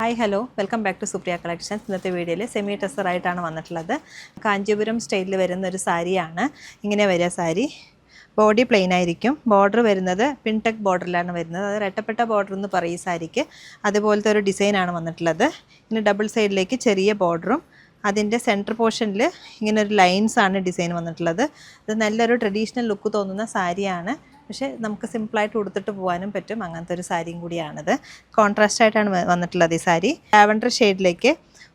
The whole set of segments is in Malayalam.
Hi hello welcome back to Supriya collections. ഇന്നത്തെ വീഡിയോയിൽ സെമി ടെസറായിട്ടാണ് വന്നിട്ടുള്ളത്. കാഞ്ചീപുരം സ്റ്റൈലിൽ വരുന്ന ഒരു സാരിയാണ്. ഇങ്ങനെ വരിക സാരി. ബോഡി പ്ലെയിൻ ആയിരിക്കും. ബോർഡർ വരുന്നത് പിൻടെക് ബോർഡറിലാണ് വരുന്നത്. അത് ഇരട്ടപ്പെട്ട ബോർഡർ എന്ന് പറയും ഈ സാരിക്ക്. അതുപോലത്തെ ഒരു ഡിസൈനാണ് വന്നിട്ടുള്ളത്. ഇനി ഡബിൾ സൈഡിലേക്ക് ചെറിയ ബോർഡറും അതിൻ്റെ സെൻറ്റർ പോർഷനിൽ ഇങ്ങനെ ഒരു ലൈൻസാണ് ഡിസൈൻ വന്നിട്ടുള്ളത്. ഇത് നല്ലൊരു ട്രഡീഷണൽ ലുക്ക് തോന്നുന്ന സാരിയാണ്. പക്ഷേ നമുക്ക് സിമ്പിളായിട്ട് ഉടുത്തിട്ട് പോകാനും പറ്റും. അങ്ങനത്തെ ഒരു സാരിയും കൂടിയാണിത്. കോൺട്രാസ്റ്റ് ആയിട്ടാണ് വന്നിട്ടുള്ളത് ഈ സാരി. ലാവൻഡർ ഷെയ്ഡിലേക്ക്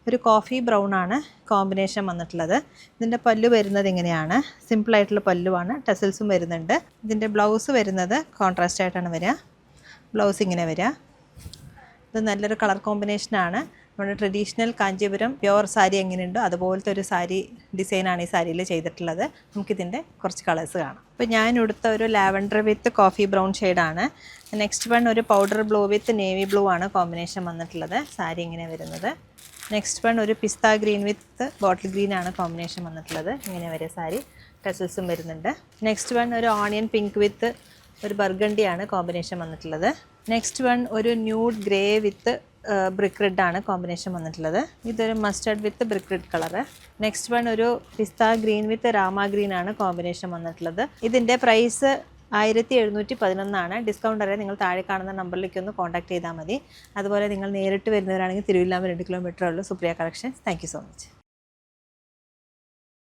ഒരു കോഫി ബ്രൗൺ ആണ് കോമ്പിനേഷൻ വന്നിട്ടുള്ളത്. ഇതിൻ്റെ പല്ലു വരുന്നത് ഇങ്ങനെയാണ്. സിമ്പിളായിട്ടുള്ള പല്ലുവാണ്. ടെസൽസും വരുന്നുണ്ട്. ഇതിൻ്റെ ബ്ലൗസ് വരുന്നത് കോൺട്രാസ്റ്റ് ആയിട്ടാണ് വരിക. ബ്ലൗസ് ഇങ്ങനെ വരിക. ഇത് നല്ലൊരു കളർ കോമ്പിനേഷനാണ്. നമ്മുടെ ട്രഡീഷണൽ കാഞ്ചീപുരം പ്യുവർ സാരി എങ്ങനെയുണ്ടോ അതുപോലത്തെ ഒരു സാരി ഡിസൈനാണ് ഈ സാരിയിൽ ചെയ്തിട്ടുള്ളത്. നമുക്കിതിൻ്റെ കുറച്ച് കളേഴ്സ് കാണാം. അപ്പോൾ ഞാൻ ഉടുത്ത ഒരു ലാവൻഡർ വിത്ത് കോഫി ബ്രൗൺ ഷെയ്ഡാണ്. നെക്സ്റ്റ് വൺ ഒരു പൗഡർ ബ്ലൂ വിത്ത് നേവി ബ്ലൂ ആണ് കോമ്പിനേഷൻ വന്നിട്ടുള്ളത്. സാരി ഇങ്ങനെ വരുന്നത്. നെക്സ്റ്റ് വൺ ഒരു പിസ്ത ഗ്രീൻ വിത്ത് ബോട്ടിൽ ഗ്രീൻ ആണ് കോമ്പിനേഷൻ വന്നിട്ടുള്ളത്. ഇങ്ങനെ വരെ സാരി. ടെസൽസും വരുന്നുണ്ട്. നെക്സ്റ്റ് വൺ ഒരു ഓണിയൻ പിങ്ക് വിത്ത് ഒരു ബർഗണ്ടിയാണ് കോമ്പിനേഷൻ വന്നിട്ടുള്ളത്. നെക്സ്റ്റ് വൺ ഒരു ന്യൂഡ് ഗ്രേ വിത്ത് ബ്രിക്ക് റെഡ് ആണ് കോമ്പിനേഷൻ വന്നിട്ടുള്ളത്. ഇതൊരു മസ്റ്റർഡ് വിത്ത് brick red colour. Next one ഒരു പിസ്ത ഗ്രീൻ വിത്ത് രാമ ഗ്രീൻ ആണ് കോമ്പിനേഷൻ വന്നിട്ടുള്ളത്. ഇതിൻ്റെ പ്രൈസ് 1711 ഡിസ്കൗണ്ട് അറിയാൻ നിങ്ങൾ താഴെ കാണുന്ന നമ്പറിലേക്ക് ഒന്ന് കോൺടാക്ട് ചെയ്താൽ മതി. അതുപോലെ നിങ്ങൾ നേരിട്ട് വരുന്നവരാണെങ്കിൽ തിരുവല്ലാമല 2 കിലോമീറ്റർ ഉള്ളൂ Supriya collections. Thank you so much.